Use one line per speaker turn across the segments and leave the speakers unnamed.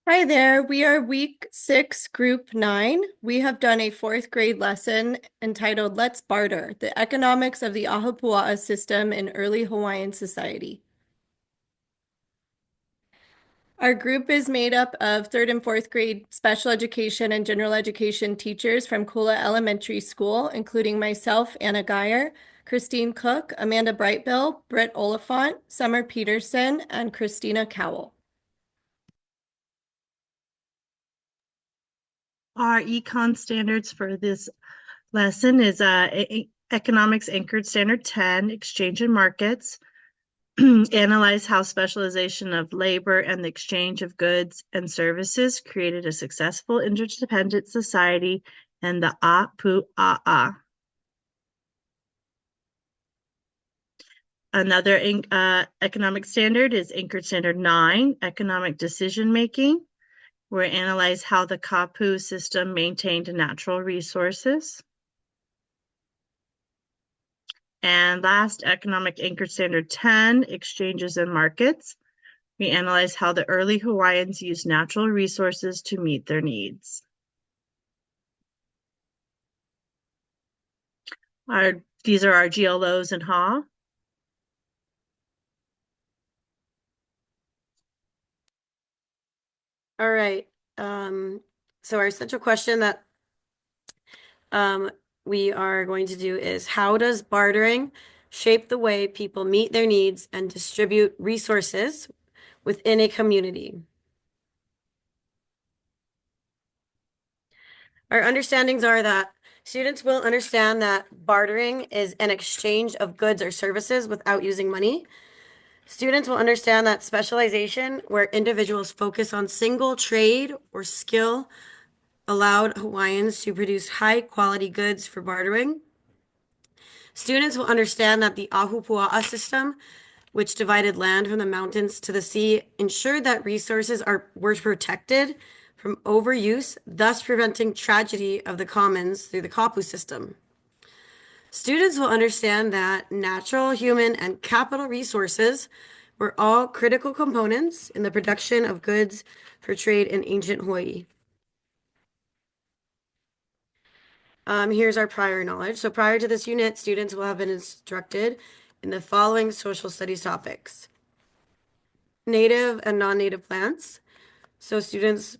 Hi there. We are week 6, group 9. We have done a fourth grade lesson entitled Let's Barter, the Economics of the Ahupua'a System in Early Hawaiian Society. Our group is made up of third and fourth grade special education and general education teachers from Kula Elementary School, including myself, Anna Geyer, Christine Cook, Amanda Brightbill, Britt Oliphant, Summer Peterson, and Christina Cowell.
Our econ standards for this lesson is Economics Anchored Standard 10, Exchange and Markets, analyze how specialization of labor and the exchange of goods and services created a successful interdependent society, and the Apua'a. Another economic standard is Anchored Standard 9, Economic Decision Making. We analyze how the Kapu system maintained natural resources. And last, Economic Anchor Standard 10, Exchanges and Markets. We analyze how the early Hawaiians used natural resources to meet their needs. These are our GLOs and HA.
All right. So our central question that um, we are going to do is how does bartering shape the way people meet their needs and distribute resources within a community? Our understandings are that students will understand that bartering is an exchange of goods or services without using money. Students will understand that specialization, where individuals focus on single trade or skill, allowed Hawaiians to produce high quality goods for bartering. Students will understand that the Ahupua'a system, which divided land from the mountains to the sea, ensured that resources were protected from overuse, thus preventing tragedy of the commons through the Kapu system. Students will understand that natural, human, and capital resources were all critical components in the production of goods for trade in ancient Hawaii. Here's our prior knowledge. So prior to this unit, students will have been instructed in the following social studies topics: native and non-native plants. So students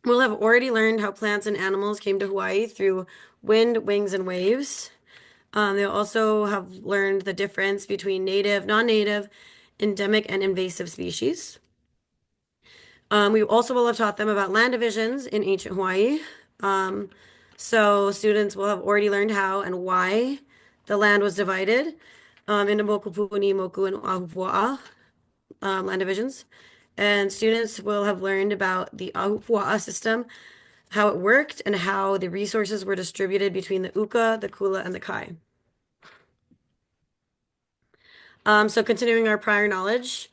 will have already learned how plants and animals came to Hawaii through wind, wings, and waves. They'll also have learned the difference between native, non-native, endemic, and invasive species. We also will have taught them about land divisions in ancient Hawaii. Um, so students will have already learned how and why the land was divided into Mokupuni, Moku, and Ahupua'a land divisions. And students will have learned about the Ahupua'a system, how it worked, and how the resources were distributed between the Uka, the Kula, and the Kai. So continuing our prior knowledge,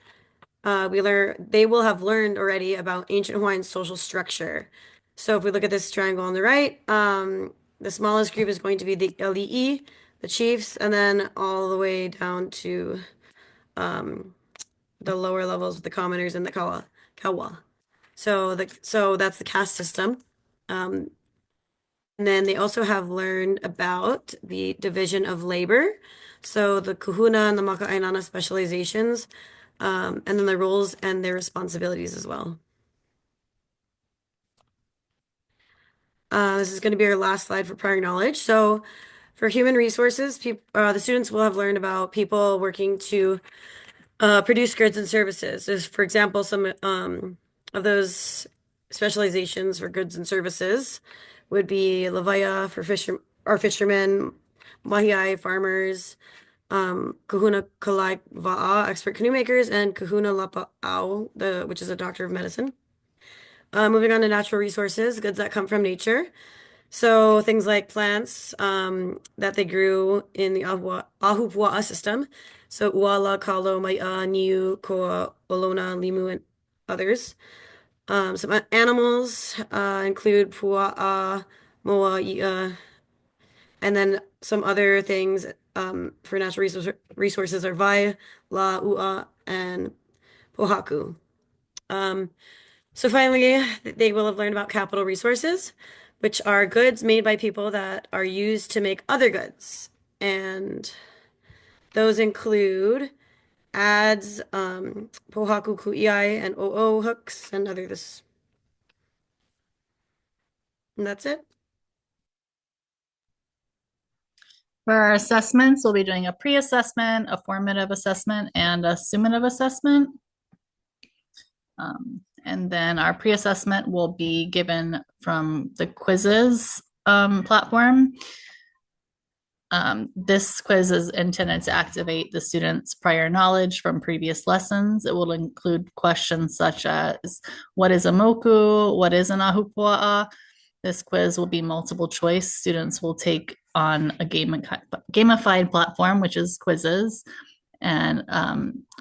they will have learned already about ancient Hawaiian social structure. So if we look at this triangle on the right, the smallest group is going to be the Ali'i, the chiefs, and then all the way down to the lower levels, the commoners and the kawa. So that's the caste system. Um, and then they also have learned about the division of labor. So the kahuna and the maka'ainana specializations, and then the roles and their responsibilities as well. This is going to be our last slide for prior knowledge. So for human resources, the students will have learned about people working to produce goods and services. There's, for example, some of those specializations for goods and services would be Levaya for fishermen, Mahiai farmers, Kahuna Kalai Va'a, expert canoe makers, and Kahuna Lapa'au, which is a doctor of medicine. Moving on to natural resources, goods that come from nature. So things like plants that they grew in the Ahupua'a system. So Uala, Kalo, Mai'a, Niu, Koa, Olona, Limu, and others. Some animals include Pua'a, Moa, I'a, and then some other things for natural resources are Vai, La, Ua, and Pohaku. Um, So finally, they will have learned about capital resources, which are goods made by people that are used to make other goods. And those include ads, pohaku ku'iai, and o'o hooks, and other this. And that's it.
For our assessments, we'll be doing a pre-assessment, a formative assessment, and a summative assessment. And then our pre-assessment will be given from the quizzes platform. This quiz is intended to activate the students' prior knowledge from previous lessons. It will include questions such as, what is a moku? What is an ahupua'a? This quiz will be multiple choice. Students will take on a gamified platform, which is quizzes. And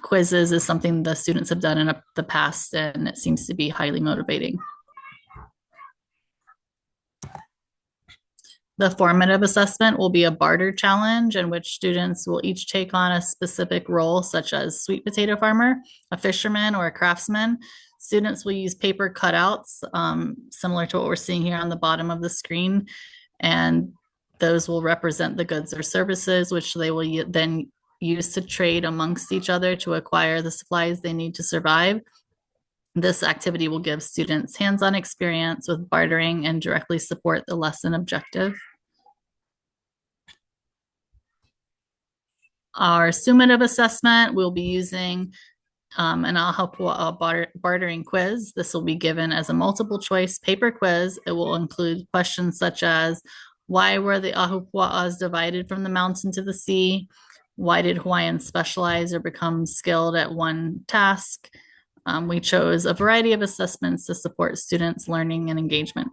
quizzes is something the students have done in the past, and it seems to be highly motivating. The formative assessment will be a barter challenge in which students will each take on a specific role, such as sweet potato farmer, a fisherman, or a craftsman. Students will use paper cutouts, similar to what we're seeing here on the bottom of the screen, and those will represent the goods or services, which they will then use to trade amongst each other to acquire the supplies they need to survive. This activity will give students hands-on experience with bartering and directly support the lesson objective. Our summative assessment, we'll be using an Ahapua bartering quiz. This will be given as a multiple choice paper quiz. It will include questions such as, why were the Ahupua'as divided from the mountain to the sea? Why did Hawaiians specialize or become skilled at one task? We chose a variety of assessments to support students' learning and engagement.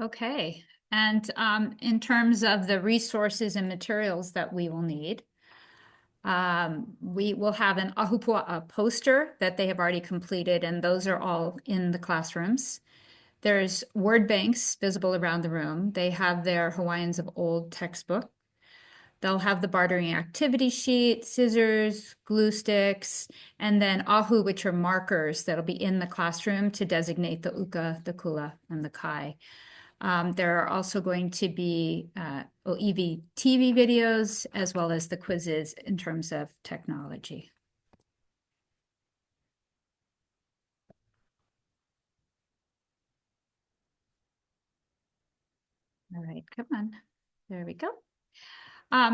Okay. And in terms of the resources and materials that we will need, we will have an Ahupua'a poster that they have already completed, and those are all in the classrooms. There's word banks visible around the room. They have their Hawaiians of Old textbook. They'll have the bartering activity sheet, scissors, glue sticks, and then ahu, which are markers that'll be in the classroom to designate the uka, the kula, and the kai. There are also going to be OEV TV videos as well as the quizzes in terms of technology. All right, come on. There we go.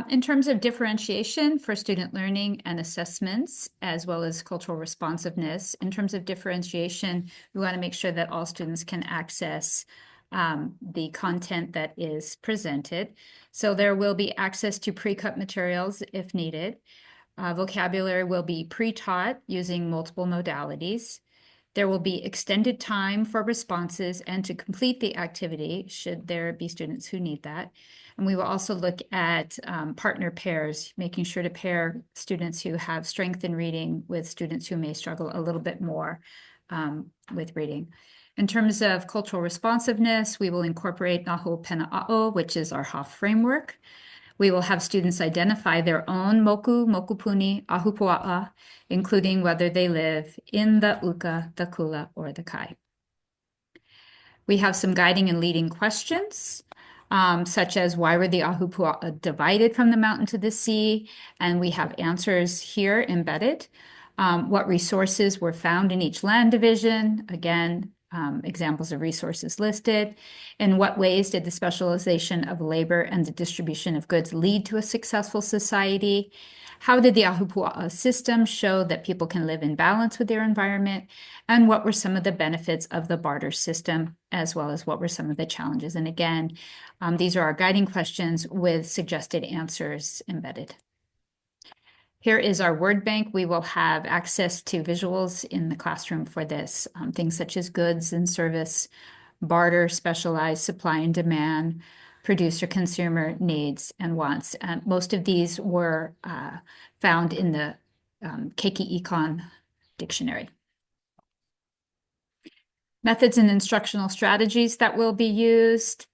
In terms of differentiation for student learning and assessments, as well as cultural responsiveness, in terms of differentiation, we want to make sure that all students can access the content that is presented. So there will be access to pre-cut materials if needed. Vocabulary will be pre-taught using multiple modalities. There will be extended time for responses and to complete the activity, should there be students who need that. And we will also look at partner pairs, making sure to pair students who have strength in reading with students who may struggle a little bit more with reading. In terms of cultural responsiveness, we will incorporate Naho Pena'a'o, which is our Hoff framework. We will have students identify their own moku, mokupuni, ahupua'a, including whether they live in the uka, the kula, or the kai. We have some guiding and leading questions, such as why were the ahupua'a divided from the mountain to the sea? And we have answers here embedded. What resources were found in each land division? Again, examples of resources listed. In what ways did the specialization of labor and the distribution of goods lead to a successful society? How did the Ahupua'a system show that people can live in balance with their environment? And what were some of the benefits of the barter system, as well as what were some of the challenges? And again, these are our guiding questions with suggested answers embedded. Here is our word bank. We will have access to visuals in the classroom for this, things such as goods and service, barter, specialized supply and demand, producer consumer needs and wants. And most of these were found in the Keiki Econ dictionary. Methods and instructional strategies that will be used.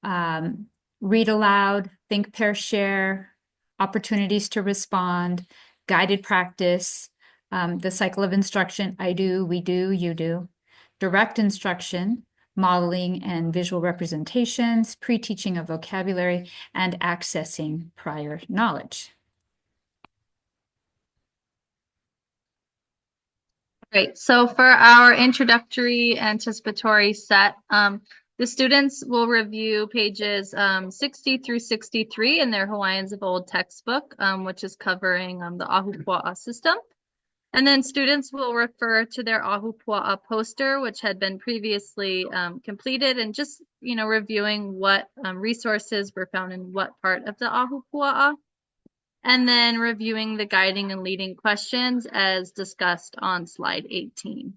Read aloud, think, pair, share, opportunities to respond, guided practice, the cycle of instruction, I do, we do, you do, direct instruction, modeling and visual representations, pre-teaching of vocabulary, and accessing prior knowledge.
Great. So for our introductory anticipatory set, the students will review pages 60 through 63 in their Hawaiians of Old textbook, which is covering the Ahupua'a system. And then students will refer to their Ahupua'a poster, which had been previously completed, and just, reviewing what resources were found in what part of the Ahupua'a. And then reviewing the guiding and leading questions as discussed on slide 18.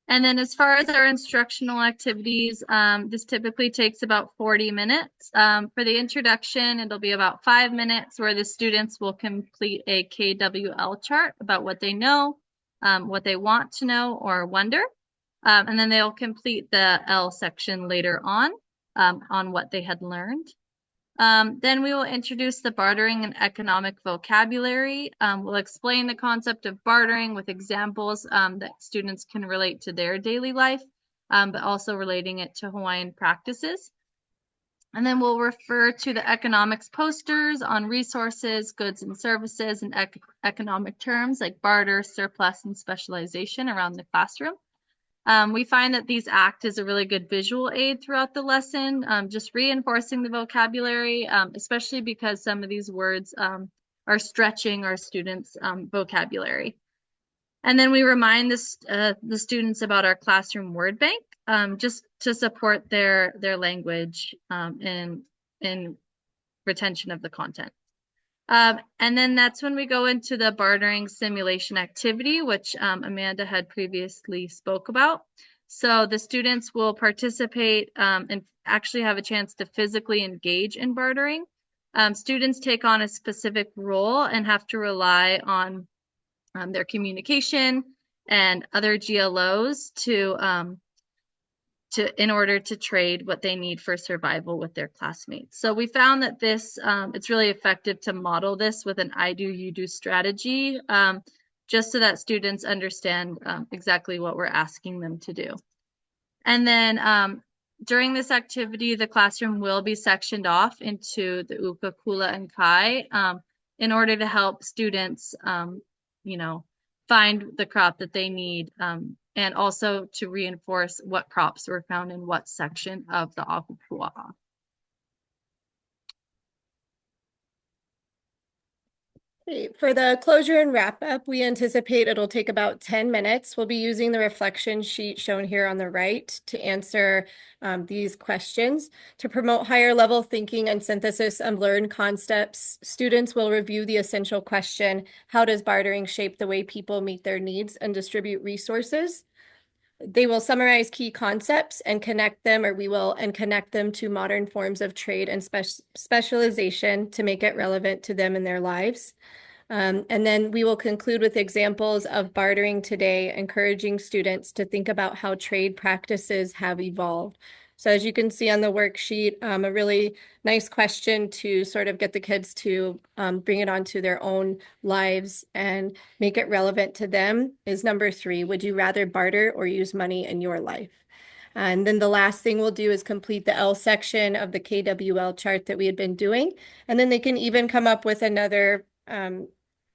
And then as far as our instructional activities, this typically takes about 40 minutes. For the introduction, it'll be about 5 minutes where the students will complete a KWL chart about what they know, what they want to know or wonder. And then they'll complete the L section later on what they had learned. Then we will introduce the bartering and economic vocabulary. We'll explain the concept of bartering with examples that students can relate to their daily life, but also relating it to Hawaiian practices. And then we'll refer to the economics posters on resources, goods and services, and economic terms like barter, surplus, and specialization around the classroom. We find that these act as a really good visual aid throughout the lesson, just reinforcing the vocabulary, especially because some of these words are stretching our students' vocabulary. And then we remind the students about our classroom word bank, just to support their language and retention of the content. And then that's when we go into the bartering simulation activity, which Amanda had previously spoke about. So the students will participate and actually have a chance to physically engage in bartering. Students take on a specific role and have to rely on their communication and other GLOs in order to trade what they need for survival with their classmates. So we found that this, it's really effective to model this with an I do, you do strategy, just so that students understand exactly what we're asking them to do. And then during this activity, the classroom will be sectioned off into the Uka, Kula, and Kai in order to help students, find the crop that they need, and also to reinforce what crops were found in what section of the Ahupua'a.
Great. For the closure and wrap up, we anticipate it'll take about 10 minutes. We'll be using the reflection sheet shown here on the right to answer these questions. To promote higher level thinking and synthesis of learned concepts, students will review the essential question, how does bartering shape the way people meet their needs and distribute resources? They will summarize key concepts and connect them, connect them to modern forms of trade and specialization to make it relevant to them in their lives. And then we will conclude with examples of bartering today, encouraging students to think about how trade practices have evolved. So as you can see on the worksheet, a really nice question to sort of get the kids to bring it onto their own lives and make it relevant to them is number 3. Would you rather barter or use money in your life? And then the last thing we'll do is complete the L section of the KWL chart that we had been doing. And then they can even come up with another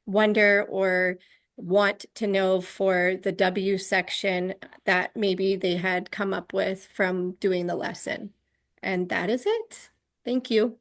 wonder or want to know for the W section that maybe they had come up with from doing the lesson. And that is it. Thank you.